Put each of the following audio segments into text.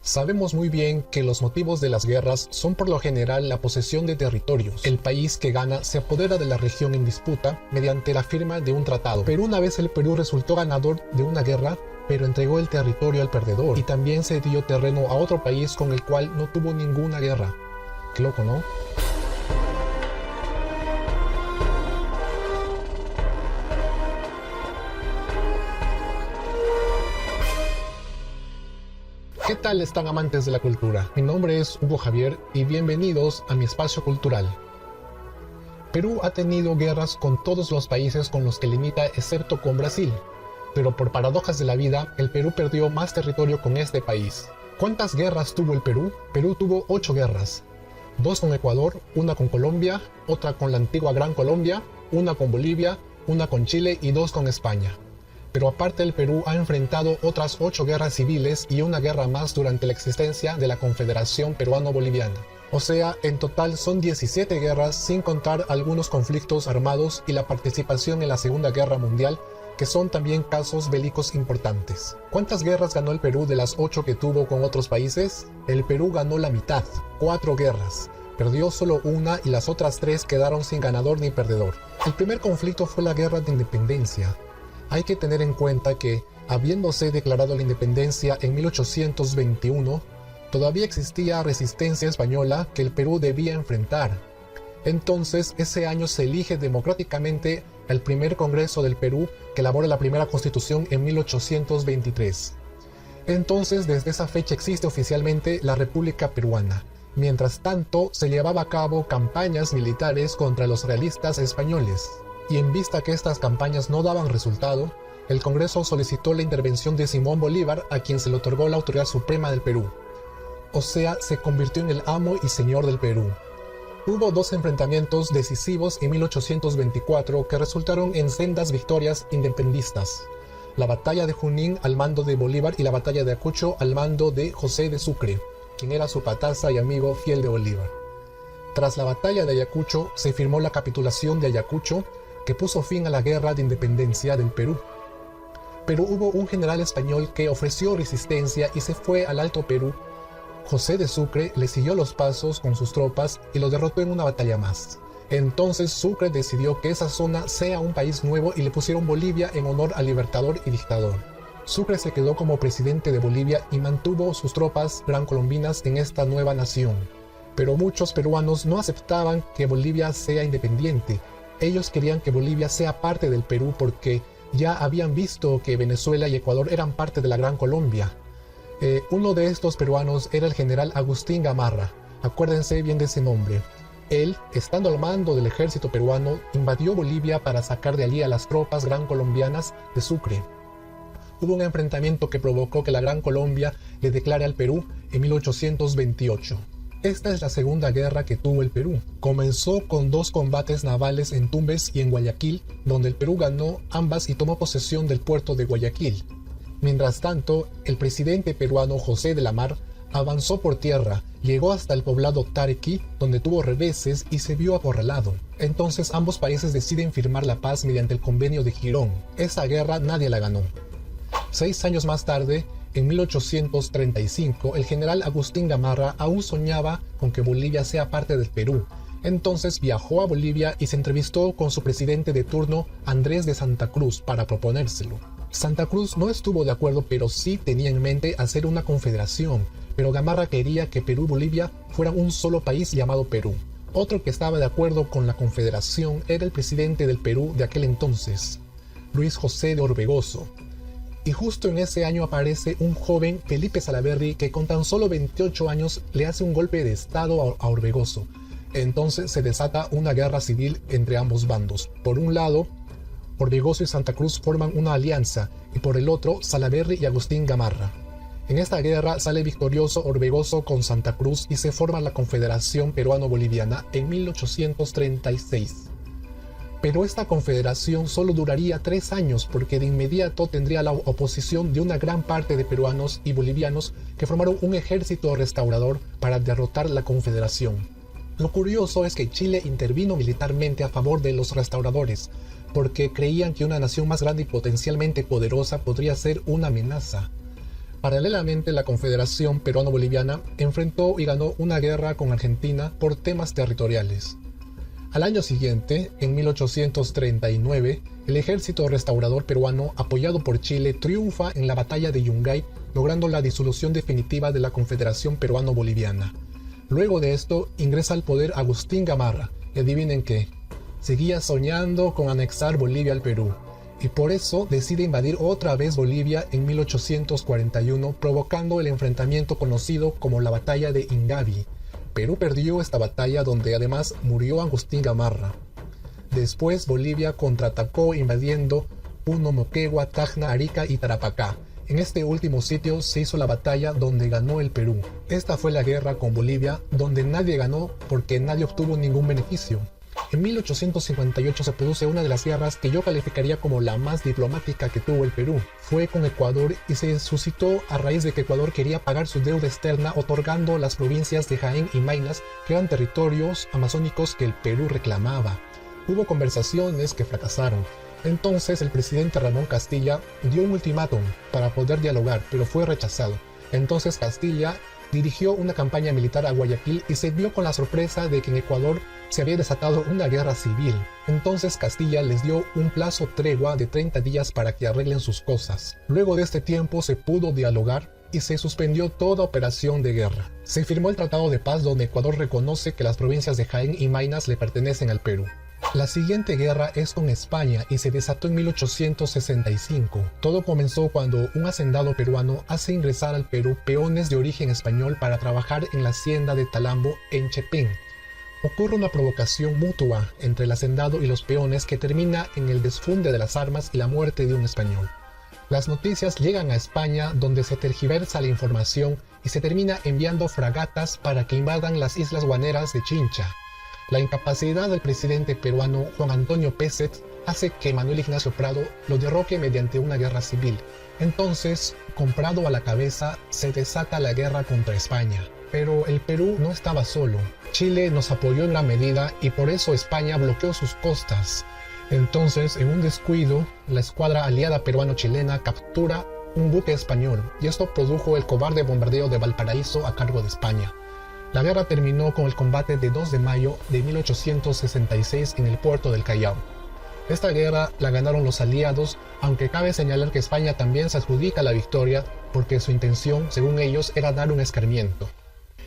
Sabemos muy bien que los motivos de las guerras son por lo general la posesión de territorios. El país que gana se apodera de la región en disputa mediante la firma de un tratado. Pero una vez el Perú resultó ganador de una guerra, pero entregó el territorio al perdedor y también cedió terreno a otro país con el cual no tuvo ninguna guerra. Qué loco, ¿no? ¿Qué tal están amantes de la cultura? Mi nombre es Hugo Javier y bienvenidos a mi espacio cultural. Perú ha tenido guerras con todos los países con los que limita excepto con Brasil, pero por paradojas de la vida, el Perú perdió más territorio con este país. ¿Cuántas guerras tuvo el Perú? Perú tuvo 8 guerras. 2 con Ecuador, una con Colombia, otra con la antigua Gran Colombia, una con Bolivia, una con Chile y 2 con España. Pero aparte el Perú ha enfrentado otras 8 guerras civiles y una guerra más durante la existencia de la Confederación Peruano-Boliviana. O sea, en total son 17 guerras sin contar algunos conflictos armados y la participación en la Segunda Guerra Mundial, que son también casos bélicos importantes. ¿Cuántas guerras ganó el Perú de las 8 que tuvo con otros países? El Perú ganó la mitad, 4 guerras. Perdió solo una y las otras 3 quedaron sin ganador ni perdedor. El primer conflicto fue la Guerra de Independencia. Hay que tener en cuenta que, habiéndose declarado la independencia en 1821, todavía existía resistencia española que el Perú debía enfrentar. Entonces, ese año se elige democráticamente el primer Congreso del Perú, que elabora la primera Constitución en 1823. Entonces, desde esa fecha existe oficialmente la República Peruana. Mientras tanto, se llevaba a cabo campañas militares contra los realistas españoles. Y en vista que estas campañas no daban resultado, el Congreso solicitó la intervención de Simón Bolívar, a quien se le otorgó la autoridad suprema del Perú. O sea, se convirtió en el amo y señor del Perú. Hubo 2 enfrentamientos decisivos en 1824 que resultaron en sendas victorias independistas. La batalla de Junín al mando de Bolívar y la batalla de Ayacucho al mando de José de Sucre, quien era su pataza y amigo fiel de Bolívar. Tras la batalla de Ayacucho se firmó la capitulación de Ayacucho, que puso fin a la guerra de independencia del Perú. Pero hubo un general español que ofreció resistencia y se fue al Alto Perú. José de Sucre le siguió los pasos con sus tropas y lo derrotó en una batalla más. Entonces Sucre decidió que esa zona sea un país nuevo y le pusieron Bolivia en honor al libertador y dictador. Sucre se quedó como presidente de Bolivia y mantuvo sus tropas grancolombinas en esta nueva nación. Pero muchos peruanos no aceptaban que Bolivia sea independiente. Ellos querían que Bolivia sea parte del Perú porque ya habían visto que Venezuela y Ecuador eran parte de la Gran Colombia. Uno de estos peruanos era el general Agustín Gamarra. Acuérdense bien de ese nombre. Él, estando al mando del ejército peruano, invadió Bolivia para sacar de allí a las tropas gran colombianas de Sucre. Hubo un enfrentamiento que provocó que la Gran Colombia le declare al Perú en 1828. Esta es la segunda guerra que tuvo el Perú. Comenzó con 2 combates navales en Tumbes y en Guayaquil, donde el Perú ganó ambas y tomó posesión del puerto de Guayaquil. Mientras tanto, el presidente peruano José de la Mar avanzó por tierra, llegó hasta el poblado Tarqui, donde tuvo reveses y se vio acorralado. Entonces ambos países deciden firmar la paz mediante el Convenio de Girón. Esa guerra nadie la ganó. 6 años más tarde, en 1835, el general Agustín Gamarra aún soñaba con que Bolivia sea parte del Perú. Entonces viajó a Bolivia y se entrevistó con su presidente de turno, Andrés de Santa Cruz, para proponérselo. Santa Cruz no estuvo de acuerdo, pero sí tenía en mente hacer una confederación, pero Gamarra quería que Perú y Bolivia fueran un solo país llamado Perú. Otro que estaba de acuerdo con la confederación era el presidente del Perú de aquel entonces, Luis José de Orbegoso. Y justo en ese año aparece un joven, Felipe Salaverry, que con tan solo 28 años le hace un golpe de estado a Orbegoso. Entonces se desata una guerra civil entre ambos bandos. Por un lado, Orbegoso y Santa Cruz forman una alianza, y por el otro, Salaverry y Agustín Gamarra. En esta guerra sale victorioso Orbegoso con Santa Cruz y se forma la Confederación Peruano-Boliviana en 1836. Pero esta confederación solo duraría 3 años porque de inmediato tendría la oposición de una gran parte de peruanos y bolivianos que formaron un ejército restaurador para derrotar la confederación. Lo curioso es que Chile intervino militarmente a favor de los restauradores, porque creían que una nación más grande y potencialmente poderosa podría ser una amenaza. Paralelamente, la Confederación Peruano-Boliviana enfrentó y ganó una guerra con Argentina por temas territoriales. Al año siguiente, en 1839, el ejército restaurador peruano, apoyado por Chile, triunfa en la batalla de Yungay, logrando la disolución definitiva de la Confederación Peruano-Boliviana. Luego de esto, ingresa al poder Agustín Gamarra, y adivinen qué, seguía soñando con anexar Bolivia al Perú, y por eso decide invadir otra vez Bolivia en 1841, provocando el enfrentamiento conocido como la Batalla de Ingavi. Perú perdió esta batalla, donde además murió Agustín Gamarra. Después Bolivia contraatacó invadiendo Puno, Moquegua, Tacna, Arica y Tarapacá. En este último sitio se hizo la batalla donde ganó el Perú. Esta fue la guerra con Bolivia, donde nadie ganó porque nadie obtuvo ningún beneficio. En 1858 se produce una de las guerras que yo calificaría como la más diplomática que tuvo el Perú. Fue con Ecuador y se suscitó a raíz de que Ecuador quería pagar su deuda externa otorgando las provincias de Jaén y Maynas, que eran territorios amazónicos que el Perú reclamaba. Hubo conversaciones que fracasaron. Entonces el presidente Ramón Castilla dio un ultimátum para poder dialogar, pero fue rechazado. Entonces Castilla dirigió una campaña militar a Guayaquil y se vio con la sorpresa de que en Ecuador se había desatado una guerra civil. Entonces Castilla les dio un plazo tregua de 30 días para que arreglen sus cosas. Luego de este tiempo se pudo dialogar y se suspendió toda operación de guerra. Se firmó el Tratado de Paz, donde Ecuador reconoce que las provincias de Jaén y Maynas le pertenecen al Perú. La siguiente guerra es con España y se desató en 1865. Todo comenzó cuando un hacendado peruano hace ingresar al Perú peones de origen español para trabajar en la hacienda de Talambo en Chepén. Ocurre una provocación mutua entre el hacendado y los peones que termina en el desfunde de las armas y la muerte de un español. Las noticias llegan a España, donde se tergiversa la información y se termina enviando fragatas para que invadan las islas guaneras de Chincha. La incapacidad del presidente peruano Juan Antonio Pezet hace que Manuel Ignacio Prado lo derroque mediante una guerra civil. Entonces, con Prado a la cabeza, se desata la guerra contra España. Pero el Perú no estaba solo. Chile nos apoyó en gran medida y por eso España bloqueó sus costas. Entonces, en un descuido, la escuadra aliada peruano-chilena captura un buque español y esto produjo el cobarde bombardeo de Valparaíso a cargo de España. La guerra terminó con el combate de 2 de mayo de 1866 en el puerto del Callao. Esta guerra la ganaron los aliados, aunque cabe señalar que España también se adjudica la victoria porque su intención, según ellos, era dar un escarmiento.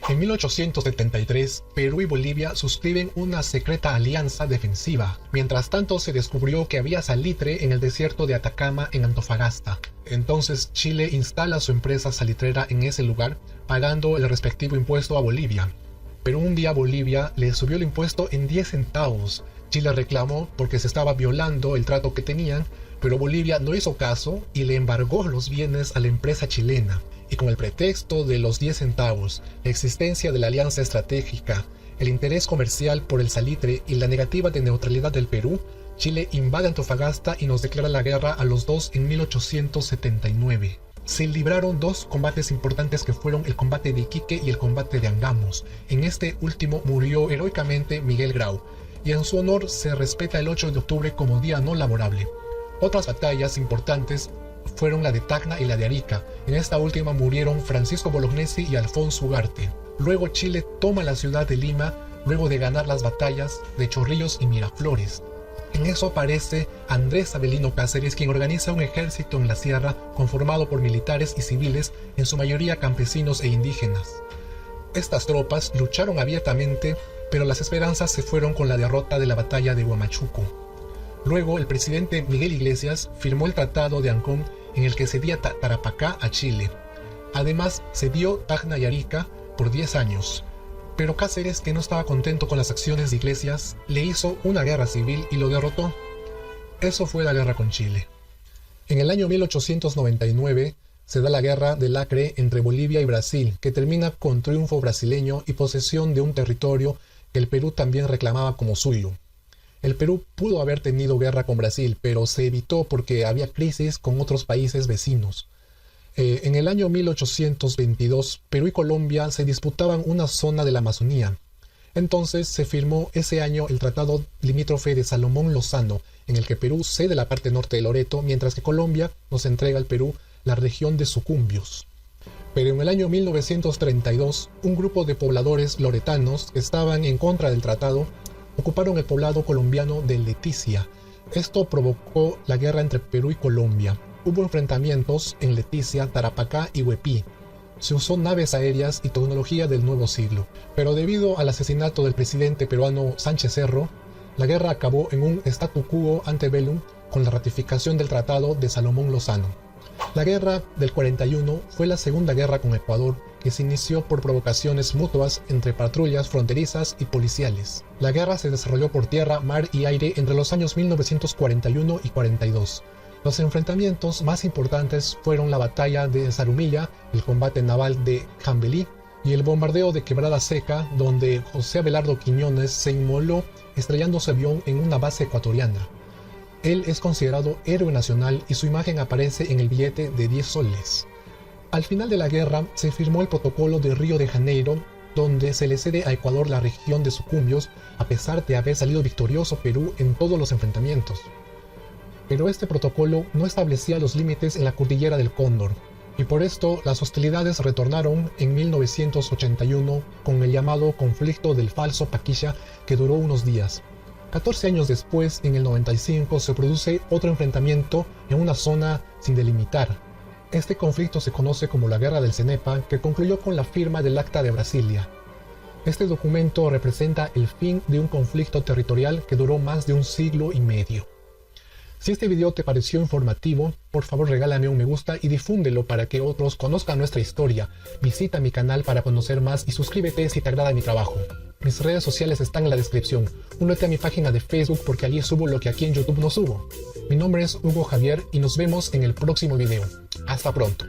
En 1873, Perú y Bolivia suscriben una secreta alianza defensiva. Mientras tanto, se descubrió que había salitre en el desierto de Atacama en Antofagasta. Entonces, Chile instala su empresa salitrera en ese lugar, pagando el respectivo impuesto a Bolivia. Pero un día Bolivia le subió el impuesto en 10 centavos. Chile reclamó porque se estaba violando el trato que tenían, pero Bolivia no hizo caso y le embargó los bienes a la empresa chilena. Y con el pretexto de los 10 centavos, la existencia de la alianza estratégica, el interés comercial por el salitre y la negativa de neutralidad del Perú, Chile invade Antofagasta y nos declara la guerra a los dos en 1879. Se libraron dos combates importantes que fueron el combate de Iquique y el combate de Angamos. En este último murió heroicamente Miguel Grau, y en su honor se respeta el 8 de octubre como día no laborable. Otras batallas importantes fueron la de Tacna y la de Arica. En esta última murieron Francisco Bolognesi y Alfonso Ugarte. Luego Chile toma la ciudad de Lima, luego de ganar las batallas de Chorrillos y Miraflores. En eso aparece Andrés Avelino Cáceres, quien organiza un ejército en la sierra conformado por militares y civiles, en su mayoría campesinos e indígenas. Estas tropas lucharon abiertamente, pero las esperanzas se fueron con la derrota de la batalla de Huamachuco. Luego, el presidente Miguel Iglesias firmó el Tratado de Ancón, en el que cedía Tarapacá a Chile. Además, cedió Tacna y Arica por 10 años. Pero Cáceres, que no estaba contento con las acciones de Iglesias, le hizo una guerra civil y lo derrotó. Eso fue la guerra con Chile. En el año 1899 se da la guerra del Acre entre Bolivia y Brasil, que termina con triunfo brasileño y posesión de un territorio que el Perú también reclamaba como suyo. El Perú pudo haber tenido guerra con Brasil, pero se evitó porque había crisis con otros países vecinos. En el año 1822, Perú y Colombia se disputaban una zona de la Amazonía. Entonces se firmó ese año el Tratado Limítrofe de Salomón-Lozano, en el que Perú cede la parte norte de Loreto, mientras que Colombia nos entrega al Perú la región de Sucumbios. Pero en el año 1932, un grupo de pobladores loretanos que estaban en contra del tratado ocuparon el poblado colombiano de Leticia. Esto provocó la guerra entre Perú y Colombia. Hubo enfrentamientos en Leticia, Tarapacá y Huepí. Se usó naves aéreas y tecnología del nuevo siglo. Pero debido al asesinato del presidente peruano Sánchez Cerro, la guerra acabó en un statu quo ante bellum con la ratificación del Tratado de Salomón-Lozano. La guerra del 41 fue la segunda guerra con Ecuador, que se inició por provocaciones mutuas entre patrullas fronterizas y policiales. La guerra se desarrolló por tierra, mar y aire entre los años 1941 y 42. Los enfrentamientos más importantes fueron la batalla de Zarumilla, el combate naval de Jambelí y el bombardeo de Quebrada Seca, donde José Abelardo Quiñones se inmoló estrellando su avión en una base ecuatoriana. Él es considerado héroe nacional y su imagen aparece en el billete de 10 soles. Al final de la guerra se firmó el Protocolo de Río de Janeiro, donde se le cede a Ecuador la región de Sucumbios, a pesar de haber salido victorioso Perú en todos los enfrentamientos. Pero este protocolo no establecía los límites en la cordillera del Cóndor, y por esto las hostilidades retornaron en 1981 con el llamado Conflicto del Falso Paquilla, que duró unos días. 14 años después, en el 95, se produce otro enfrentamiento en una zona sin delimitar. Este conflicto se conoce como la Guerra del Cenepa, que concluyó con la firma del Acta de Brasilia. Este documento representa el fin de un conflicto territorial que duró más de un siglo y medio. Si este video te pareció informativo, por favor regálame un me gusta y difúndelo para que otros conozcan nuestra historia. Visita mi canal para conocer más y suscríbete si te agrada mi trabajo. Mis redes sociales están en la descripción. Únete a mi página de Facebook porque allí subo lo que aquí en YouTube no subo. Mi nombre es Hugo Javier y nos vemos en el próximo video. Hasta pronto.